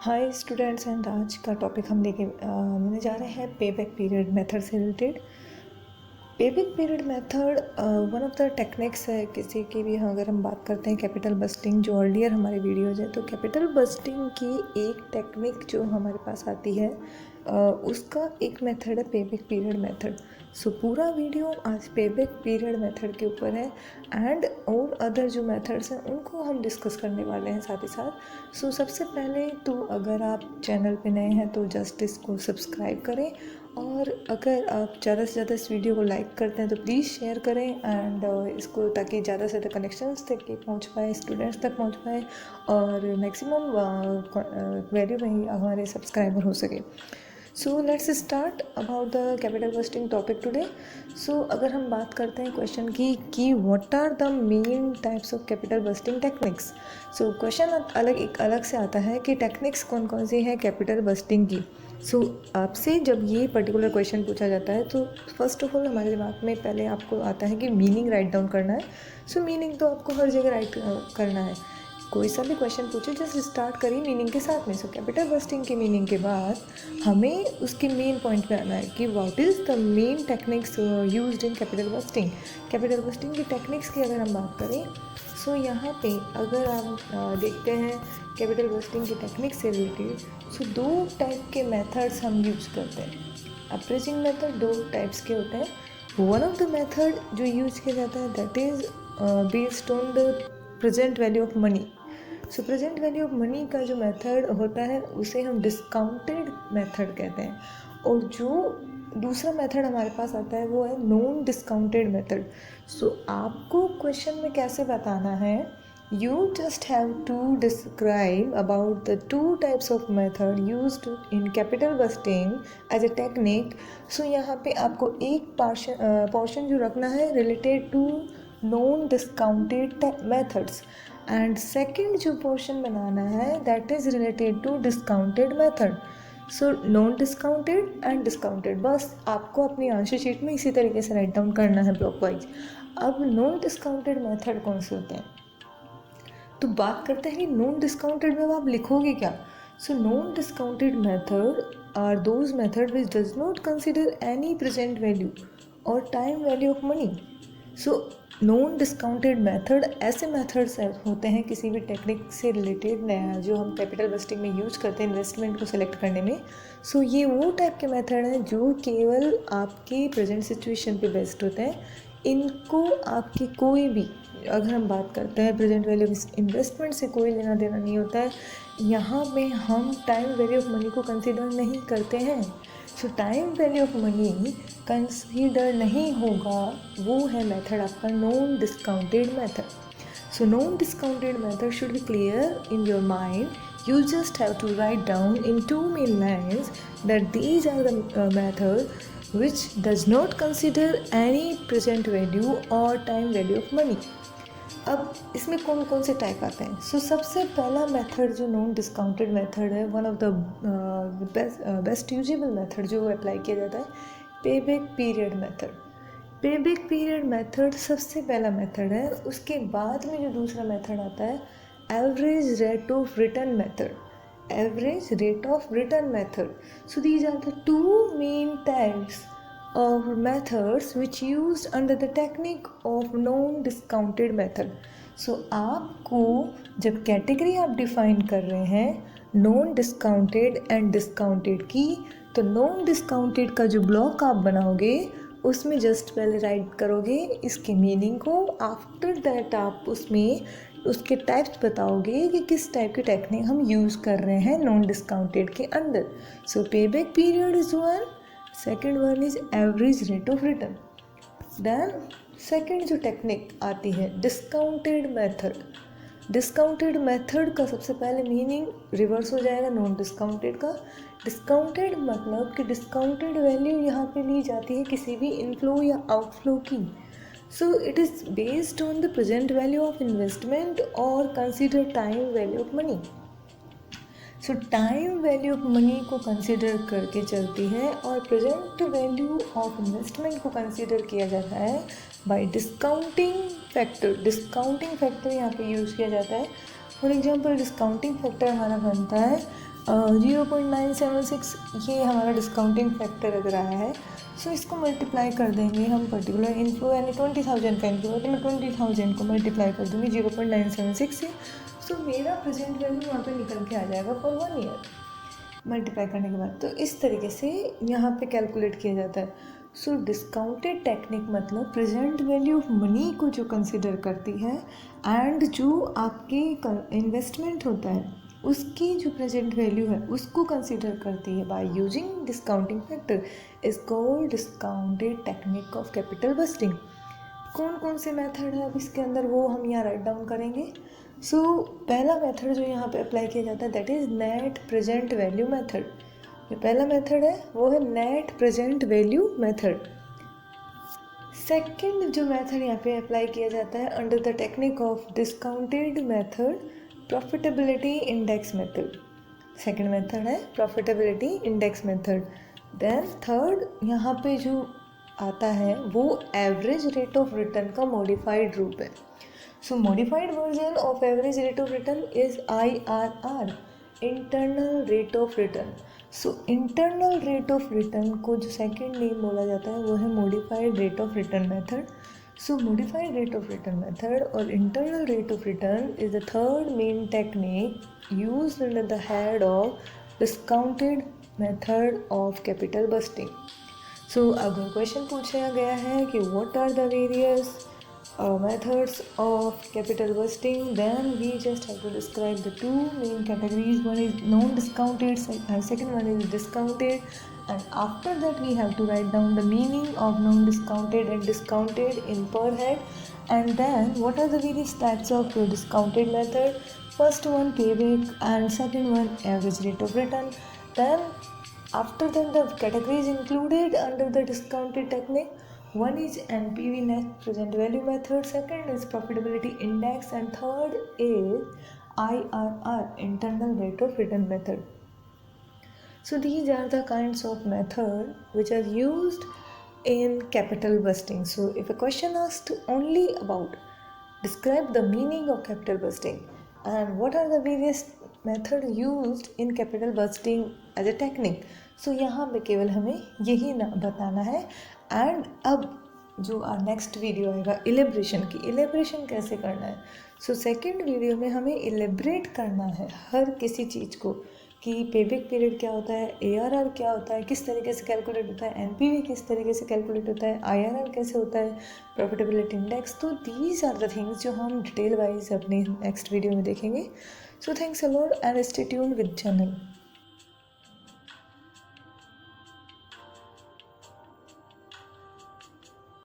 Hi students and आज का topic हम लेने जा रहे हैं पे बैक पीरियड मेथड से रिलेटेड। पे back period method one of the techniques है किसी की भी। अगर हम बात करते हैं कैपिटल बस्टिंग, जो अर्लियर हमारे वीडियोज है, तो कैपिटल बस्टिंग की एक टेक्निक जो हमारे पास आती है उसका एक मेथड है पे बैक पीरियड मेथड। सो पूरा वीडियो आज पे बैक पीरियड मेथड के ऊपर है एंड और अदर जो मेथड्स हैं उनको हम डिस्कस करने वाले हैं साथ ही साथ। सो सबसे पहले तो अगर आप चैनल पे नए हैं तो जस्ट इसको सब्सक्राइब करें, और अगर आप ज़्यादा से ज़्यादा इस वीडियो को लाइक करते हैं तो प्लीज़ शेयर करें एंड इसको, ताकि ज़्यादा से ज़्यादा कनेक्शंस तक पहुंच पाए, स्टूडेंट्स तक पहुंच पाए और मैक्सिमम वैल्यू में ही हमारे सब्सक्राइबर हो सके। So let's start about the capital budgeting topic today. So अगर हम बात करते हैं क्वेश्चन की कि what are the main types of capital budgeting techniques. So question अलग से आता है कि टेक्निक्स कौन कौन सी है कैपिटल बस्टिंग की। सो आपसे जब ये पर्टिकुलर क्वेश्चन पूछा जाता है तो फर्स्ट ऑफ ऑल हमारे दिमाग में पहले आपको आता है कि मीनिंग राइट डाउन करना है। सो मीनिंग तो आपको हर जगह राइट करना है। कोई सा भी क्वेश्चन पूछे जस्ट स्टार्ट करिए मीनिंग के साथ में। सो कैपिटल बस्टिंग के मीनिंग के बाद हमें उसके मेन पॉइंट पे आना है कि what is the main techniques used in capital budgeting. Capital budgeting की टेक्निक्स की अगर हम बात करें, सो यहाँ पे अगर आप देखते हैं कैपिटल बस्टिंग की टेक्निक से रिलेटेड, सो दो टाइप के मेथड्स हम यूज करते हैं। अप्रेजिंग मेथड दो टाइप्स के होते हैं। वन ऑफ द मेथड जो यूज किया जाता है that is based on the present value of money. So present value of money का जो मेथड होता है उसे हम डिस्काउंटेड मेथड कहते हैं, और जो दूसरा मेथड हमारे पास आता है वो है नॉन डिस्काउंटेड मेथड। सो आपको क्वेश्चन में कैसे बताना है, you just have to describe about the two types of method used in capital busting as a technique. so यहाँ पे आपको एक portion जो रखना है related to non discounted methods, and second जो portion बनाना है that is related to discounted method. So non discounted and discounted, बस आपको अपनी आंसर शीट में इसी तरीके से राइट डाउन करना है ब्लॉक वाइज। अब नॉन डिस्काउंटेड मेथड कौन से होते हैं, तो बात करते हैं कि नॉन डिस्काउंटेड में आप लिखोगे क्या। So non discounted method are those method which does not consider any present value और time value of money. So non discounted method ऐसे मेथड्स होते हैं किसी भी टेक्निक से रिलेटेड जो हम कैपिटल बस्टिंग में यूज करते हैं इन्वेस्टमेंट को सेलेक्ट करने में। सो ये वो टाइप के मेथड हैं जो केवल आपके प्रेजेंट सिचुएशन पे बेस्ड होते हैं। इनको आपकी कोई भी, अगर हम बात करते हैं प्रेजेंट वैल्यू इन्वेस्टमेंट से कोई लेना देना नहीं होता है। यहाँ पे हम टाइम वैल्यू ऑफ मनी को कंसीडर नहीं करते हैं। सो time value of money consider नहीं होगा, वो है मेथड आपका non discounted method. So non discounted method should be clear in your mind. You just have to write down in 2 main lines that these are the method which does not consider any present value or time value of money. अब इसमें कौन कौन से type आते हैं। सो सबसे पहला method जो नॉन डिस्काउंटेड मेथड है, one of the best usable method जो अप्लाई किया जाता है, पे बैक पीरियड मेथड। पे बैक पीरियड मेथड सबसे पहला मेथड है। उसके बाद में जो दूसरा मेथड आता है average rate of return method. Average rate of return method. So these are the two main types of methods which used under the technique of non-discounted method. So आपको जब कैटेगरी आप डिफाइन कर रहे हैं non discounted and discounted की, तो non discounted का जो ब्लॉक आप बनाओगे उसमें जस्ट पहले राइट करोगे इसके मीनिंग को। आफ्टर दैट आप उसमें उसके टाइप्स बताओगे कि किस टाइप की टेक्निक हम यूज़ कर रहे हैं नॉन डिस्काउंटेड के अंदर। So pay back period is one, second one is average rate of return. Then second जो टेक्निक आती है डिस्काउंटेड मेथड। डिस्काउंटेड मेथड का सबसे पहले मीनिंग रिवर्स हो जाएगा नॉन डिस्काउंटेड का। डिस्काउंटेड मतलब कि डिस्काउंटेड वैल्यू यहाँ पे ली जाती है किसी भी इनफ्लो या आउटफ्लो की। So it is based on the present value of investment और consider time value of money. So time value of money को कंसिडर करके चलती है और प्रेजेंट वैल्यू ऑफ इन्वेस्टमेंट को कंसिडर किया जाता है by discounting factor. Discounting factor यहाँ पे यूज़ किया जाता है। फॉर एग्जांपल डिस्काउंटिंग फैक्टर हमारा बनता है 0.976 ये हमारा डिस्काउंटिंग फैक्टर अगर आया है, सो इसको मल्टीप्लाई कर देंगे हम पर्टिकुलर इन्फ्लो यानी 20,000 का इन्फ्लो है तो मैं 20,000 को मल्टीप्लाई कर दूँगी 0.976 से। सो मेरा प्रेजेंट वैल्यू वहाँ पे निकल के आ जाएगा फॉर 1 ईयर मल्टीप्लाई करने के बाद। तो इस तरीके से यहाँ पे कैलकुलेट किया जाता है। सो डिस्काउंटेड टेक्निक मतलब प्रेजेंट वैल्यू ऑफ मनी को जो कंसिडर करती है एंड जो आपके इन्वेस्टमेंट होता है उसकी जो प्रेजेंट वैल्यू है उसको कंसिडर करती है by using discounting factor is called discounted technique of capital bursting. कौन कौन से मेथड है अब इसके अंदर वो हम यहाँ राइट डाउन करेंगे। सो पहला मेथड जो यहाँ पे अप्लाई किया जाता है that is net present value method. जो पहला मेथड है वो है net present value method. Second जो मेथड यहाँ पे अप्लाई किया जाता है under the technique of discounted method profitability index method. Second method है profitability index method. Then third यहाँ पे जो आता है वो एवरेज रेट ऑफ रिटर्न का मॉडिफाइड रूप है। So modified version of average rate of return is IRR, internal rate of return. So internal rate of return को जो सेकेंड नेम बोला जाता है वो है modified rate of return method. So modified rate of return method or internal rate of return is the third main technique used under the head of discounted method of capital busting. So अगर question पूछा गया है कि what are the various methods of capital busting, then we just have to describe the two main categories. One is non-discounted and second one is discounted, and after that we have to write down the meaning of non-discounted and discounted in per head. And then what are the various types of discounted method? First one payback and second one average rate of return. Then after that the categories included under the discounted technique, one is NPV net present value method, second is profitability index, and third is IRR internal rate of return method. So these are the kinds of method which are used in capital busting. So if a question asked only about describe the meaning of capital busting and what are the various method used in capital busting as a technique, so यहाँ पे केवल हमें यही बताना है। And अब जो next video आएगा इलेब्रेशन की, इलेब्रेशन कैसे करना है। सो सेकंड वीडियो में हमें इलेब्रेट करना है हर किसी चीज़ को कि पेबैक पीरियड क्या होता है, ARR क्या होता है, किस तरीके से कैलकुलेट होता है, NPV किस तरीके से कैलकुलेट होता है, IRR कैसे होता है, प्रॉफिटेबिलिटी इंडेक्स। तो दीज आर द थिंग्स जो हम डिटेल वाइज अपने नेक्स्ट वीडियो में देखेंगे। So thanks a lot and stay tuned with channel.